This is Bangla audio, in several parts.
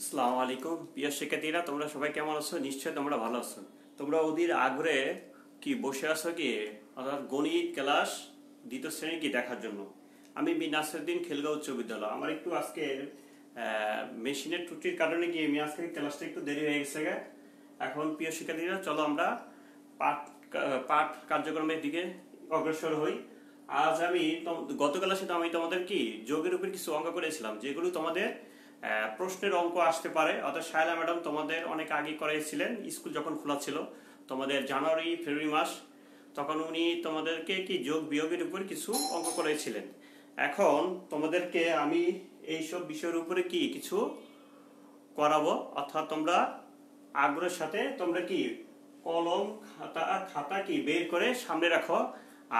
আসসালামু আলাইকুম প্রিয় শিক্ষার্থীরা, তোমরা সবাই কেমন আছো? নিশ্চয়ই তোমরা ভালো আছো। তোমরা ওদের আগ্রহে কি বসে আছো কি অর্থাৎ গণিত ক্লাস দ্বিতীয় শ্রেণী কি দেখার জন্য? আমি নাসিরউদ্দিন খিলগাঁও উচ্চ বিদ্যালয়। আমার একটু আজকে মেশিনের ত্রুটির কারণে কি আমি আজকে ক্লাসটা একটু দেরি হয়ে গেছে। এখন প্রিয় শিক্ষার্থীরা, চলো আমরা পাঠ পাঠ কার্যক্রমের দিকে অগ্রসর হই। আজ আমি গত ক্লাসে তো আমি তোমাদের কি যোগের উপর কিছু অঙ্ক করেছিলাম, যেগুলো তোমাদের প্রশ্নের অঙ্ক আসতে পারে। অর্থাৎ শায়লা ম্যাডাম তোমাদের অনেক আগে করেছিলেন, স্কুল যখন খোলা ছিল তোমাদের জানুয়ারি ফেব্রুয়ারি মাস, তখন উনি তোমাদেরকে কি যোগ বিয়োগের উপর কিছু অঙ্ক করেছিলেন। এখন তোমাদেরকে আমি এইসব বিষয়ের উপরে কি কিছু করাবো। অর্থাৎ তোমরা আগ্রহের সাথে তোমরা কি কলম খাতা কি বের করে সামনে রাখো।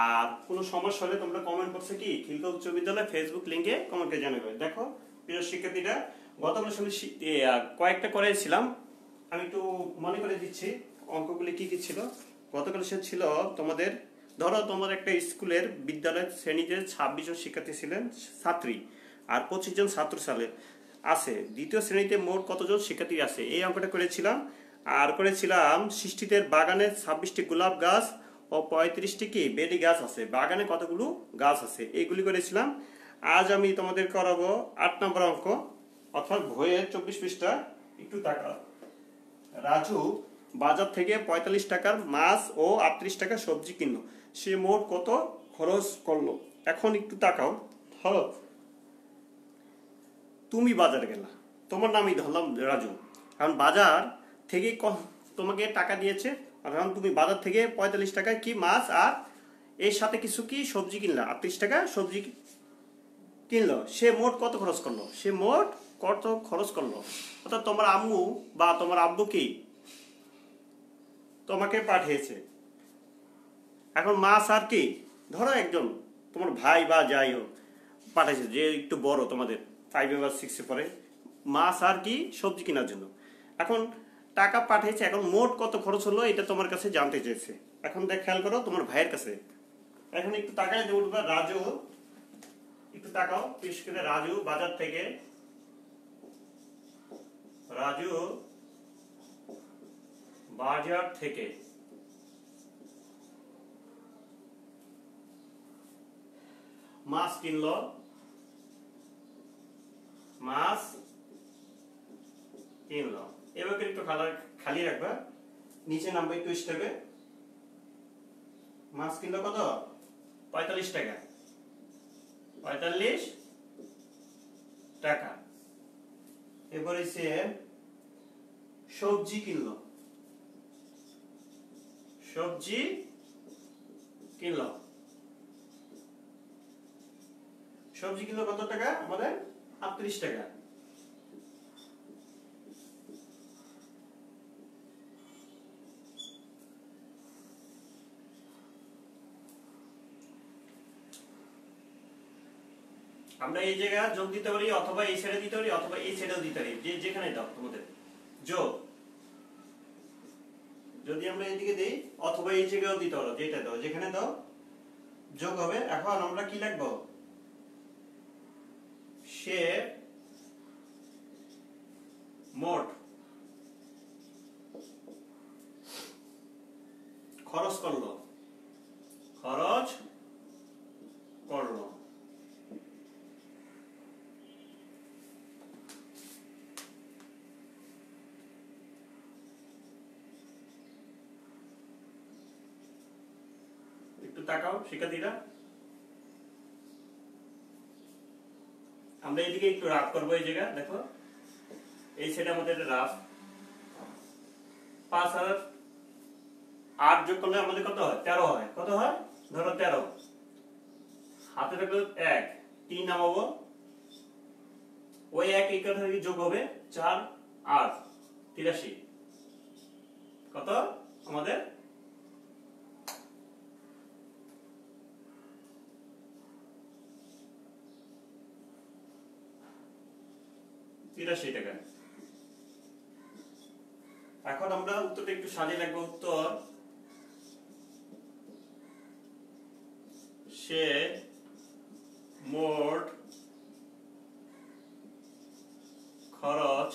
আর কোনো সমস্যা হলে তোমরা কমেন্ট বক্সে কি খিলগাঁও উচ্চ বিদ্যালয় ফেসবুক লিঙ্কে কমেন্টে জানাবে। দেখো প্রিয় শিক্ষার্থীরা, গত ক্লাসে আমি কয়েকটা করেছিলাম, আমি একটু মনে করে দিচ্ছি অঙ্কগুলি কি কি ছিল। গত ক্লাসে ছিল তোমাদের, ধরো তোমার একটা স্কুলের বিদ্যালয়ের শ্রেণীতে 26 জন শিক্ষার্থী ছিলেন, ছাত্রী, আর 25 জন ছাত্র আছে। দ্বিতীয় শ্রেণীতে মোট কতজন শিক্ষার্থী আছে, এই অঙ্কটা করেছিলাম। আর করেছিলাম সৃষ্টিতের বাগানে 26টি গোলাপ গাছ ও 35টি কি বেলি গাছ আছে, বাগানে কতগুলো গাছ আছে, এইগুলি করেছিলাম। আজ আমি তোমাদের করাবো 8 নম্বর অঙ্ক, অর্থাৎ বইয়ের 24 পৃষ্ঠা। একটু তাকাও। রাজু বাজার থেকে 45 টাকার মাছ ও 38 টাকার সবজি কিনলো, সে মোট কত খরচ করলো। এখন একটু তাকাও। ধরো তুমি বাজার গেলা, তোমার নামই ধরলাম রাজু, কারণ বাজার থেকে তোমাকে টাকা দিয়েছে। কারণ তুমি বাজার থেকে 45 টাকায় কি মাছ আর এর সাথে কিছু কি সবজি কিনলা, 38 টাকা সবজি কিনলো, সে মোট কত খরচ করলো, সে মোট কত খরচ করলো। অর্থাৎ তোমার আম্মু বা তোমার আব্বু কি তোমাকে পাঠিয়েছে। এখন মাছ আর কি, ধরো একজন তোমার ভাই বা যাই হোক পাঠাইছে, যে একটু বড় তোমাদের 5 বা 6 পরে, মাছ আর কি সবজি কেনার জন্য। এখন টাকা পাঠিয়েছে, এখন মোট কত খরচ হলো এটা তোমার কাছে জানতে চেয়েছে। এখন দেখ, খেয়াল করো তোমার ভাইয়ের কাছে। এখন একটু তাকায় যে উঠবা, রাজু একটু তাকাও, বিশেষ করে রাজু বাজার থেকে মাছ কিনলো, এবার একটু খালি রাখবা, নিচে নামবে একটু স্টেপে। মাছ কিনলো কত, 45 টাকা, 45 টাকা। এবারে সে সবজি কিনলো, সবজি কিনলো কত টাকা, আমাদের 38 টাকা। আমরা এই জায়গায় যোগ দিতে পারি, অথবা এই সাইডে দিতে পারি, অথবা এই সাইডেও দিতে পারি, যেখানে দাও তোমাদের যোগ। যদি আমরা এইদিকে দেই অথবা এই জায়গায়ও দিতে পারো, যেটা দাও যেখানে দাও যোগ হবে। এখন আমরা কি লিখবো, সে মোট খরচ করলো, একটু তাকাও শিক্ষার্থীরা। আমরা এইদিকে একটু রাফ করবো, এই জায়গা দেখো, এই সাইডে আমাদের রাফ। 5 আর 8 যোগ করলে আমাদের কত হয়, 13 হয়। কত হয়, ধরো 13, হাতে রাখলে 1, 3 নামাবো, ওই 1 এই কথা যোগ হবে 4 8 83, কত আমাদের 83 টাকা। এখন আমরা উত্তরটা একটু সাজিয়ে লিখবো। উত্তর, সে মোট খরচ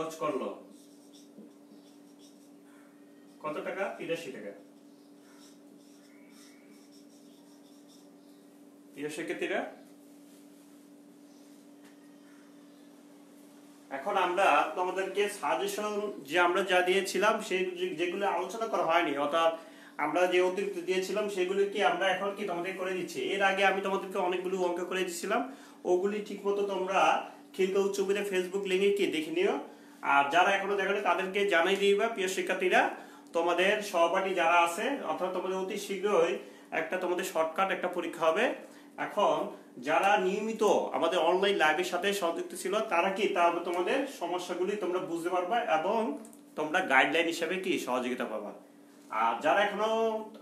খরচ করলো কত টাকা? 83 টাকা। প্রিয় শিক্ষার্থীরা, এখন আমরা তোমাদেরকে সাজেশন যে আমরা যা দিয়েছিলাম সেই যেগুলো আলোচনা করা হয়নি, অর্থাৎ আমরা যে অতিরিক্ত দিয়েছিলাম সেগুলি কি আমরা এখন কি তোমাদের করে দিচ্ছি। এর আগে আমি তোমাদেরকে অনেকগুলো অঙ্ক করে দিচ্ছিলাম, ওগুলি ঠিকমতো তোমরা খিলগাঁও উচ্চ বিদ্যালয় ফেসবুক লিঙ্কে কি দেখে নিও। আর যারা এখনো দেখেনি তাদেরকে জানাই দিবা প্রিয় শিক্ষার্থীরা, তোমাদের সহপাঠী যারা আছে, অর্থাৎ তোমাদের অতি শীঘ্রই একটা তোমাদের শর্টকাট একটা পরীক্ষা হবে। এখন যারা নিয়মিত আমাদের অনলাইন লাইভের সাথে সংযুক্ত ছিল তারা কি তাহলে তোমাদের সমস্যাগুলি তোমরা বুঝতে পারবা এবং তোমরা গাইডলাইন হিসেবে কি সহযোগিতা পাবা। আর যারা এখনো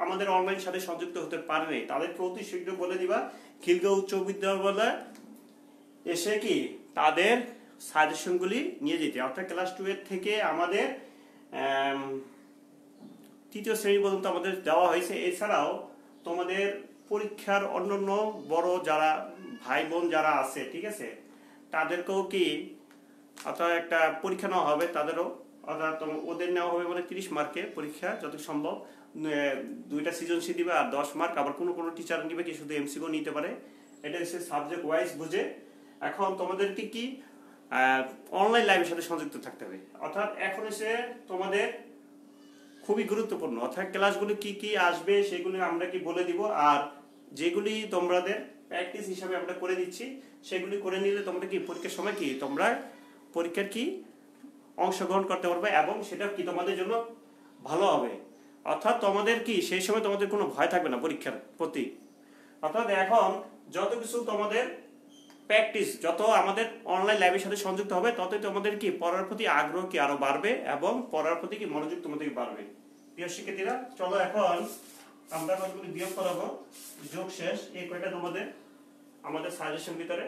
আমাদের অনলাইন সাথে সংযুক্ত হতে পারেনি তাদেরকে অতি শীঘ্র বলে দিবা খিলগাঁও উচ্চ বিদ্যালয়ে এসে কি তাদের সাজেশনগুলি নিয়ে যেতে, অর্থাৎ ক্লাস 2 এর থেকে আমাদের তৃতীয় শ্রেণী পর্যন্ত আমাদের দেওয়া হয়েছে। এছাড়াও তোমাদের পরীক্ষার অন্যান্য বড় যারা ভাই বোন যারা আছে, ঠিক আছে, তাদেরকেও কি অর্থাৎ একটা পরীক্ষা নেওয়া হবে তাদেরও, অর্থাৎ ওদের নেওয়া হবে মানে 30 মার্কের পরীক্ষা যত সম্ভব, 2টা সৃজনশীল দিবে আর 10 মার্ক। আবার কোনো কোনো টিচার নিবে কি শুধু এমসিকিউ নিতে পারে, এটা হচ্ছে সাবজেক্ট ওয়াইজ বুঝে। এখন তোমাদেরকে কি অনলাইন লাইভের সাথে সংযুক্ত থাকতে হবে, অর্থাৎ এখন এসে তোমাদের খুবই গুরুত্বপূর্ণ, অর্থাৎ ক্লাসগুলি কি কি আসবে সেগুলি আমরা কি বলে দিব, আর যেগুলি তোমাদের প্র্যাকটিস হিসাবে আমরা করে দিচ্ছি সেগুলি করে নিলে তোমরা কি পরীক্ষার সময় কি তোমরা পরীক্ষার কি অংশগ্রহণ করতে পারবে এবং সেটা কি তোমাদের জন্য ভালো হবে। অর্থাৎ তোমাদের কি সেই সময় তোমাদের কোনো ভয় থাকবে না পরীক্ষার প্রতি। অর্থাৎ এখন যত কিছু তোমাদের প্র্যাকটিস যত আমাদের অনলাইন লাইভের সাথে সংযুক্ত হবে ততই তোমাদের কি পড়ার প্রতি আগ্রহ কি আরো বাড়বে এবং পড়ার প্রতি কি মনোযোগ তোমাদের বাড়বে। প্রিয় শিক্ষার্থীরা, চলো এখন আমরা কতগুলি বিয়োগ করাবো, যোগ শেষ এই কয়টা তোমাদের আমাদের সাজেশন ভিতরে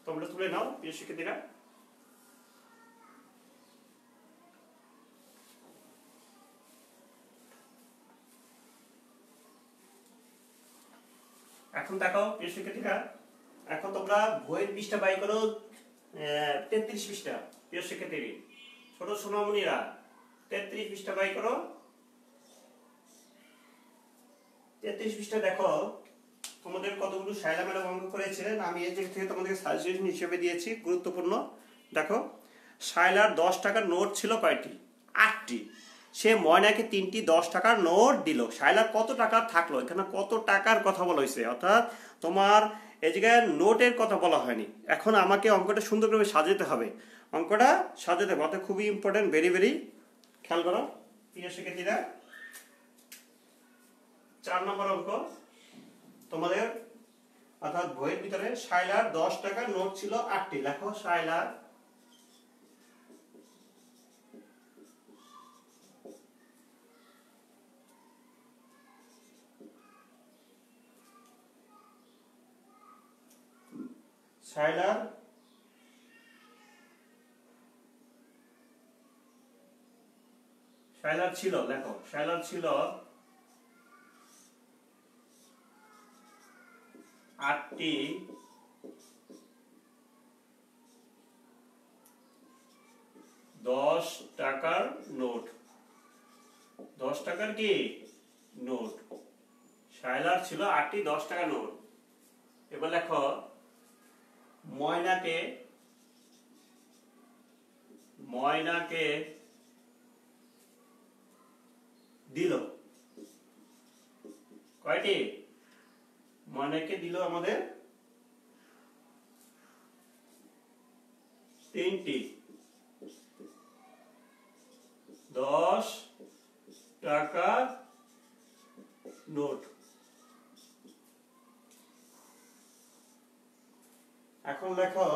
তোমরা তুলে নাও। প্রিয় শিক্ষার্থীরা, এখন দেখো প্রিয় শিক্ষার্থীরা, এখন তোমরা বইয়ের পৃষ্ঠা বাই করো 33 পৃষ্ঠা। প্রিয় শিক্ষার্থী ছোট সোনামণিরা 33 পৃষ্ঠা বাই করো। 33 পৃষ্ঠা দেখো তোমাদের কতগুলো শায়লা ম্যাডাম অঙ্ক করেছিলেন, আমি এই দিক থেকে তোমাদেরকে সাজেশন হিসেবে দিয়েছি গুরুত্বপূর্ণ। দেখো শায়লার 10 টাকার নোট ছিল কয়টি? 8টি। সে ময়নাকে 3টি 10 টাকার নোট দিল। শায়লার কত টাকা থাকলো? এখানে কত টাকার কথা বলা হয়েছে, অর্থাৎ তোমার এই জায়গায় নোটের কথা বলা হয়নি। এখন আমাকে অঙ্কটা সুন্দর করে সাজাতে হবে, অঙ্কটা সাজাতে হবে, অর্থাৎ খুবই ইম্পর্টেন্ট, ভেরি ভেরি খেয়াল করো প্রিয় শিক্ষার্থীরা। 4 নম্বর অঙ্ক তোমাদের, অর্থাৎ বইয়ের ভিতরে শায়লার 10 টাকার নোট ছিল 8টি। লেখো শায়লার শায়লার ছিল, লেখো শায়লার ছিল 8টি 10 টাকার নোট। 10 টাকার কি নোট, শায়লার ছিল 8টি 10 টাকার নোট। এবার লেখো ময়নাকে দিল কয়টি? ময়নাকে দিল আমাদের 3টি 10 টাকার নোট। এখন লেখো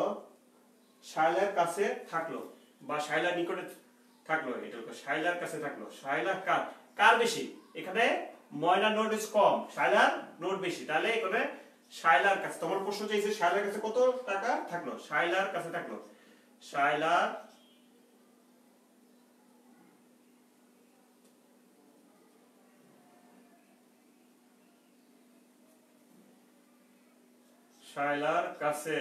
শায়লার কাছে থাকলো বা শায়লার নিকটে থাকলো, এটা শায়লার কাছে থাকলো। শায়লার কার বেশি? এখানে ময়নার নোট কম, শায়লার নোট বেশি, তাহলে এখানে শায়লার কাছে। তোমার প্রশ্ন চাইছে শায়লার কাছে কত টাকা থাকলো, শায়লার কাছে থাকলো। শায়লার কাছে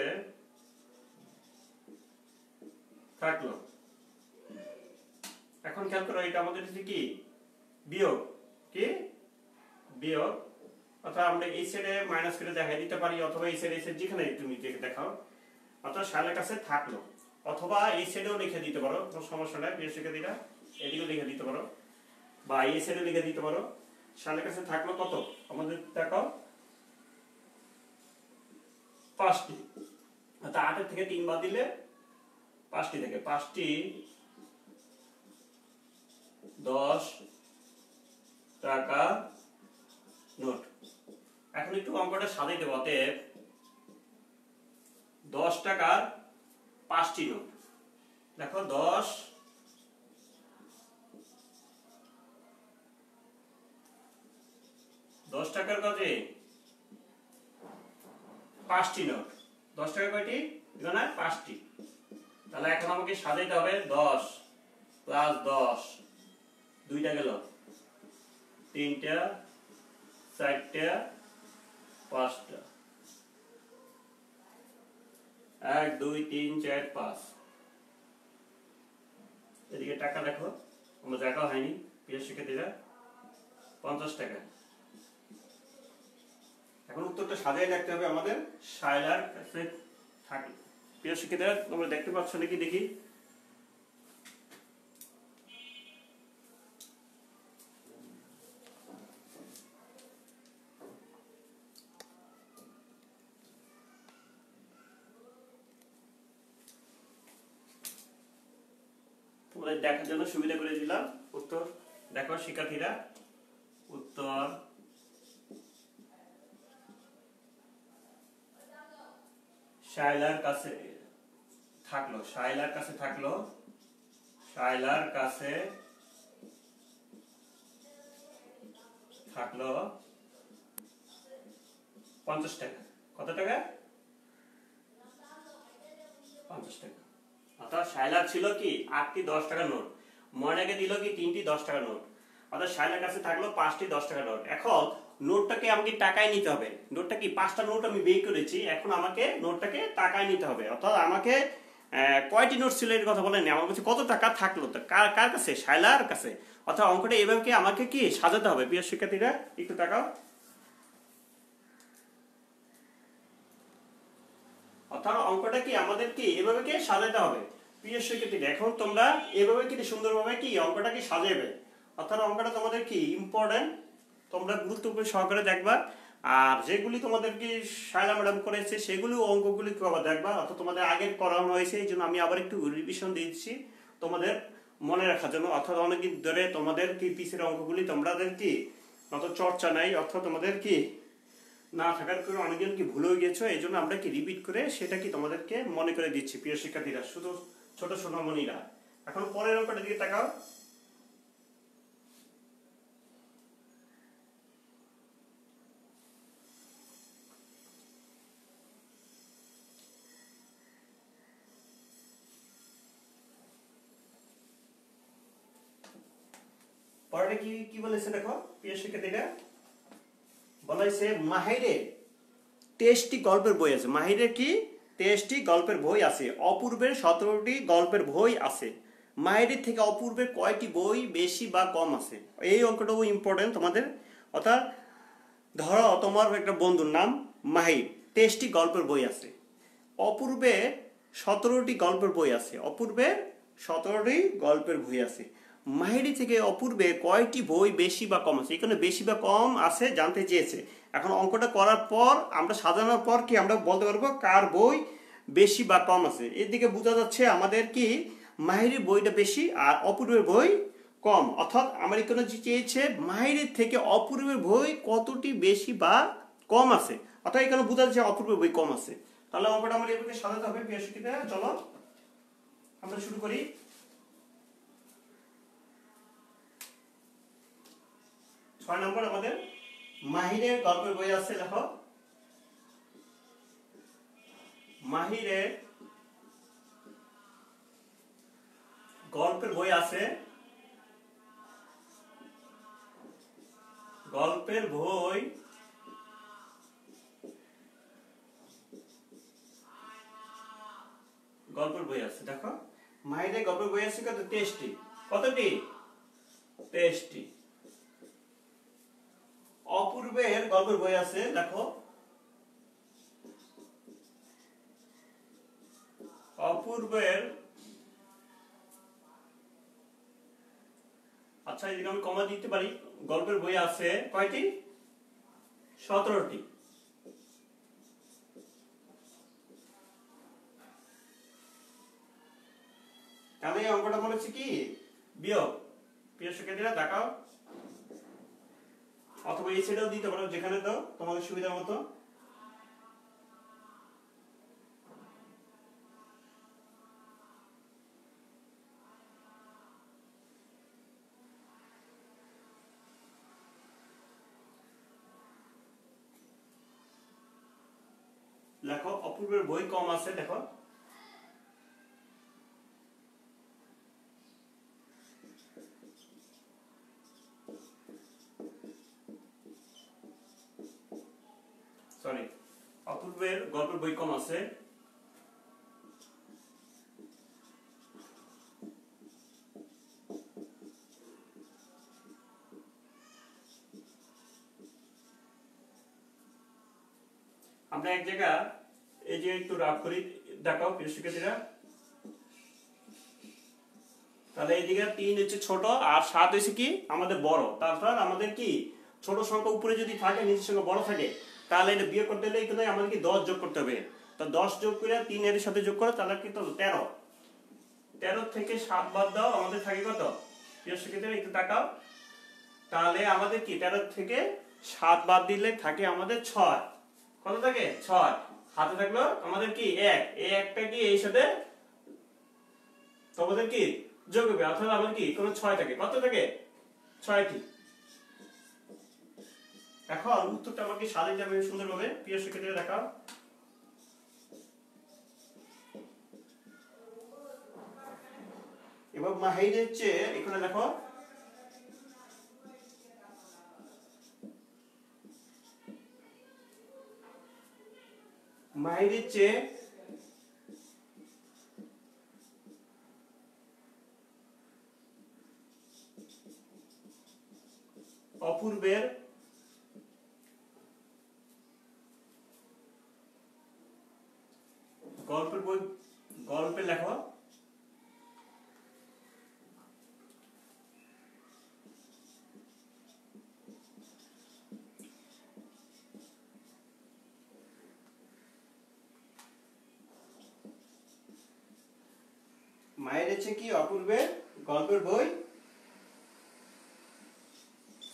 থাকলো এখন খেয়াল করো, এটা আমাদের হচ্ছে কি বিয়োগ, কি বিয়োগ, অর্থাৎ আমরা এই সাইডে মাইনাস করে দেখাই দিতে পারি, অথবা এই সাইডে যেখানে তুমি দেখাও, অর্থাৎ সালের কাছে থাকলো, অথবা এই সাইডেও লিখে দিতে পারো, কোনো সমস্যা নাই। প্রিয় শিক্ষার্থীরা এদিকেও লিখে দিতে পারো, বা এই সাইডে লিখে দিতে পারো। সালের কাছে থাকলো কত আমাদের দেখো, 5টি, অর্থাৎ 8 থেকে 3 বাদ দিলে 5টি থেকে, 5টি 10 টাকা নোট। এখন একটু অঙ্কটা সাজাই দেবো। অতএব 10 টাকার 5টি নোট, দেখো 10 টাকার কাজে 5টি নোট, 10 টাকা কয়টি এখানে 5টি। তাহলে এখন আমাকে সাজাইতে হবে 10 প্লাস 10, 2টা গেল, 3টা, 4টা, 5টা, 1 2 3 4 5। এদিকে টাকা দেখো, আমার দেখা হয়নি প্রিয় শিক্ষার্থীরা, 50 টাকা। এখন উত্তরটা সাজাই রাখতে হবে আমাদের শায়লার কাছে থাকে। প্রিয় শিক্ষার্থীরা তোমরা দেখতে পাচ্ছ নাকি দেখি? তোমাদের দেখার জন্য সুবিধা করে দিলাম। উত্তর দেখো শিক্ষার্থীরা, উত্তর শায়লার কাছে থাকলো, শায়লার কাছে থাকলো, শায়লার কাছে থাকলো 50 টাকা। কত টাকা? 50 টাকা। অর্থাৎ শায়লার ছিল কি 8টি 10 টাকার নোট, ময়নাকে দিল কি 3টি 10 টাকার নোট, অর্থাৎ শায়লার কাছে থাকলো 5টি 10 টাকার নোট। এখন নোটটাকে আমাকে টাকায় নিতে হবে, নোটটা কি 5টা নোট আমি বের করেছি, এখন আমাকে নোটটাকে টাকায় নিতে হবে। অর্থাৎ আমাকে কয়টি নোট ছিল এর কথা বলেনি, আমার কাছে কত টাকা থাকলো, কার কাছে? শায়লার কাছে। অর্থাৎ অঙ্কটা এভাবে আমাকে কি সাজাতে হবে। প্রিয় শিক্ষার্থীরা একটু তাকাও, অর্থাৎ অঙ্কটা কি আমাদের কি এভাবে কি সাজাতে হবে। প্রিয় শিক্ষার্থীরা এখন তোমরা এভাবে কি সুন্দরভাবে কি অঙ্কটা কি সাজাবে, অর্থাৎ অঙ্কটা তোমাদের কি ইম্পর্টেন্ট, তোমরা গুরুত্বপূর্ণ সহকারে দেখবা। আর যেগুলি তোমাদের কি শায়লা ম্যাডাম করেছে সেগুলো অঙ্কগুলি আবার দেখবা, অর্থাৎ তোমাদের আগের করানো হয়েছে, এই জন্য আমি আবার একটু রিভিশন দিচ্ছি তোমাদের মনে রাখার জন্য। অর্থাৎ অনেকদিন ধরে তোমাদের কি পিসের অঙ্কগুলি তোমাদের কি অত চর্চা নাই, অর্থাৎ তোমাদের কি না থাকার কারণে অনেকজন কি ভুলে গিয়েছো, এই জন্য আমরা কি রিপিট করে সেটা কি তোমাদেরকে মনে করে দিচ্ছি। প্রিয় শিক্ষার্থীরা শুধু ছোট সোনামণিরা, এখন পরের অঙ্কটার দিকে তাকাও। পরেরটা কি বলেছে দেখো প্রিয় শিক্ষার্থীরা, বলাইছে মাহিরের 23টি গল্পের বই আছে। মাহিরের কি 23টি গল্পের বই আছে, অপূর্বের 17টি গল্পের বই আছে। মাহিরের থেকে অপূর্বের কয়টি বই বেশি বা কম আছে? এই অঙ্কটাও ইম্পর্টেন্ট তোমাদের। অর্থাৎ ধরো তোমার একটা বন্ধুর নাম মাহির, 23টি গল্পের বই আছে, অপূর্বে 17টি গল্পের বই আছে, অপূর্বের 17টি গল্পের বই আছে। মাহিরি থেকে অপূর্বে কয়টি বই বেশি বা কম আছে? এখানে বেশি বা কম আছে জানতে চেয়েছে। এখন অঙ্কটা করার পর আমরা সাজানোর পর কি আমরা বলতে পারবো কার বই বেশি বা কম আছে। এর দিকে বোঝা যাচ্ছে আমাদের কি মাহিরির বইটা বেশি আর অপূর্বের বই কম। অর্থাৎ আমার এখানে চেয়েছে মাহিরির থেকে অপূর্বের বই কতটি বেশি বা কম আছে, অর্থাৎ এখানে বোঝা যাচ্ছে অপূর্বের বই কম আছে। তাহলে অঙ্কটা আমরা এভাবে সাজাতে হবে। প্রিয় শিক্ষার্থীরা চলো আমরা শুরু করি। 6 নম্বর আমাদের মাহিরের গল্পের বই আছে, দেখো মাহিরের গল্পের বই আছে, গল্পের বই আছে, দেখো মাহিরের গল্পের বই আছে কত 23টি, কতটি? 23টি। অপূর্বের গল্পের বই আছে, দেখো অপূর্বের, আচ্ছা এদিকে আমি কমা দিতে পারি, গল্পের বই আছে কয়টি? 17টি। তাহলে এই অঙ্কটা বলেছে কি বিয়োগ। প্রিয় শিক্ষার্থীরা দেখাও, অথবা এই সাইডেও দিতে পারো, যেখানে দাও তোমাদের সুবিধা মতো। লেখো অপূর্বের বই কম আছে, দেখো সরি, অপূর্বের গল্পের বই কম আছে। আমরা এক জায়গা এই যে একটু রাফ করি, দেখাও প্রিয় শিক্ষার্থীরা। তাহলে এইদিকে 3 হচ্ছে ছোট আর 7 হচ্ছে কি আমাদের বড়। তারপর আমাদের কি ছোট সংখ্যা উপরে যদি থাকে নিচের সংখ্যা বড় থাকে, তাহলে এটা বিয়োগ করতে হলে এখানে আমাদের কি 10 যোগ করতে হবে। তো 10 যোগ করে 3 এর সাথে যোগ করো, তাহলে কি তো 13। 13 থেকে 7 বাদ দাও, আমাদের থাকে কত? প্রিয় শিক্ষার্থীরা একটু তাকাও, তাহলে আমাদের কি 13 থেকে 7 বাদ দিলে থাকে আমাদের 6। কত থাকে? 6। হাতে থাকলো আমাদের কি 1, এই একটা কি এই সাথে তোমাদের কি যোগ হবে, অর্থাৎ আমাদের কি কোন 6 থাকে। কত থাকে? 6টি। এখন উত্তরটা আমাকে সাজিয়ে যাবে সুন্দরভাবে, প্রিয় শিক্ষার্থীরা দেখাও। এবার মাহিরের চেয়ে এখানে দেখো মাহিরের চেয়ে অপূর্বের গল্পের বই, গল্পে লেখো মায়ের হচ্ছে কি অপূর্বের গল্পের বই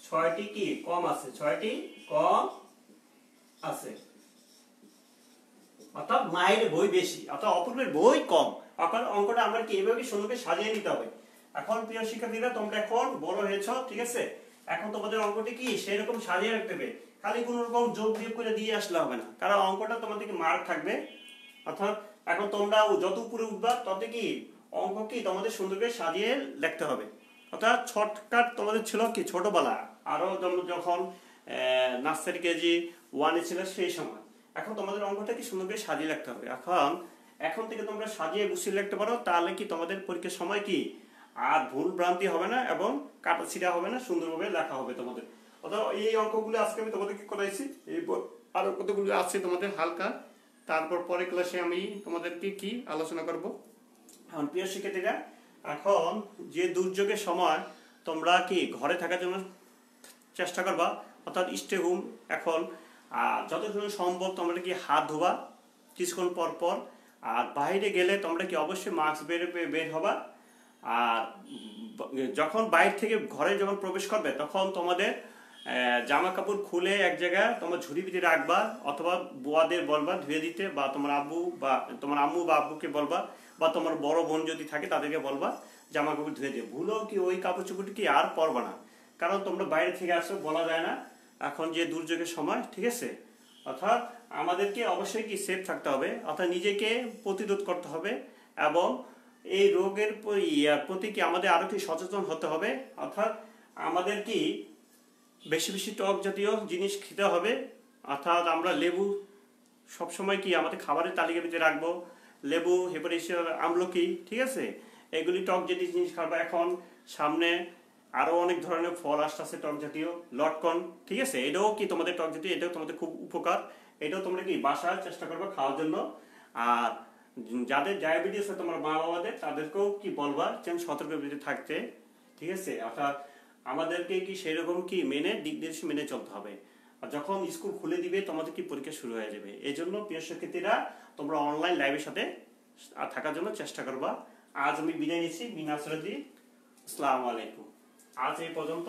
6টি কি কম আছে, 6টি কম আছে, অর্থাৎ মায়ের বই বেশি, অর্থাৎ অপূর্বের বই কম। এখন অঙ্কটা আমরা কি এইভাবে সুন্দরভাবে সাজিয়ে নিতে হবে। এখন প্রিয় শিক্ষার্থীরা তোমরা এখন বড় হয়েছো, ঠিক আছে, এখন তোমাদের অঙ্কটি কি সেই রকম সাজিয়ে রাখতে হবে, খালি কোনো রকম যোগ বিয়োগ করে দিয়ে আসলে হবে না, কারণ অঙ্কটা তোমাদেরকে মার্ক থাকবে। অর্থাৎ এখন তোমরা যত উপরে উঠবা তত কি অঙ্ক কি তোমাদের সুন্দর করে সাজিয়ে লিখতে হবে। অর্থাৎ শর্টকাট তোমাদের ছিল কি ছোটবেলা, আরো যখন নার্সারি কেজি 1-এ ছিল সেই সময়। এখন তোমাদের অঙ্কটা কি সুন্দর করে সাজিয়ে লিখতে হবে। এখন থেকে তোমরা সাজিয়ে গুছিয়ে লিখতে পারো, তাহলে কি তোমাদের পরীক্ষার সময় কি আর ভুল ভ্রান্তি হবে না এবং কাটা ছিঁড়া হবে না, সুন্দরভাবে লেখা হবে তোমাদের। অর্থাৎ এই অঙ্কগুলো আজকে আমি তোমাদেরকে করাইছি, এই আরো কতগুলো আছে তোমাদের হালকা, তারপর পরে ক্লাসে আমি তোমাদেরকে কি আলোচনা করব। এখন প্রিয় শিক্ষার্থীরা, এখন যে দুর্যোগের সময় তোমরা কি ঘরে থাকার জন্য চেষ্টা করবা, অর্থাৎ স্টে হোম। এখন যতক্ষণ সম্ভব তোমরা কি হাত ধোবা কিছুক্ষণ পর পর, আর বাইরে গেলে তোমরা কি অবশ্যই মাস্ক বের হবা। আর যখন বাইরে থেকে ঘরে যখন প্রবেশ করবে তখন তোমাদের জামা কাপড় খুলে এক জায়গায় তোমার ঝুড়ি ভিতরে রাখবা, অথবা বুয়াদের বলবা ধুয়ে দিতে, বা তোমার আব্বু বা তোমার আম্মু বা আব্বুকে বলবা, বা তোমার বড় বোন যদি থাকে তাদেরকে বলবা জামা কাপড় ধুয়ে দিয়ে। ভুলো কি ওই কাপড় চোপড় কি আর পরবা না, কারণ তোমরা বাইরে থেকে আসো, বলা যায় না এখন যে দুর্যোগের সময়, ঠিক আছে। অর্থাৎ আমাদেরকে অবশ্যই কি সেফ থাকতে হবে, অর্থাৎ নিজেকে প্রতিরোধ করতে হবে, এবং এই রোগের প্রতি কি আমাদের আরো কি সচেতন হতে হবে। অর্থাৎ আমাদের কি বেশি বেশি টক জাতীয় জিনিস খেতে হবে, অর্থাৎ আমরা লেবু সবসময় কি আমাদের খাবারের তালিকা ভিতরে রাখবো, লেবু, হেপারিস, আমলকি, ঠিক আছে, এগুলি টক জাতীয় জিনিস খাবো। এখন সামনে আরো অনেক ধরনের ফল আসতেছে টক জাতীয়, লটকন, ঠিক আছে? এটাও কি তোমাদের টক জাতীয়, এটাও তোমাদের খুব উপকার। এটাও তোমরা কি বাসায় চেষ্টা করবে খাওয়ার জন্য। আর যাদের ডায়াবেটিস আছে তোমার মা বাবাদের, তাদেরকেও কি বলবা যেন সতর্কতা থাকতে, ঠিক আছে? অর্থাৎ আমাদেরকে কি সেরকম কি মেনে দিক নির্দেশ মেনে চলতে হবে। আর যখন স্কুল খুলে দিবে তোমাদের কি পরীক্ষা শুরু হয়ে যাবে। এই জন্য প্রিয় শিক্ষার্থীরা, তোমরা অনলাইন লাইভের সাথে থাকার জন্য চেষ্টা করবা। আজ আমি বিদায় নিচ্ছি, মিনাসরাদি, আসসালামু আলাইকুম। আজ এই পর্যন্ত,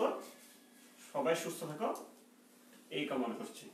সবাই সুস্থ থাকো এই কামনা করছি।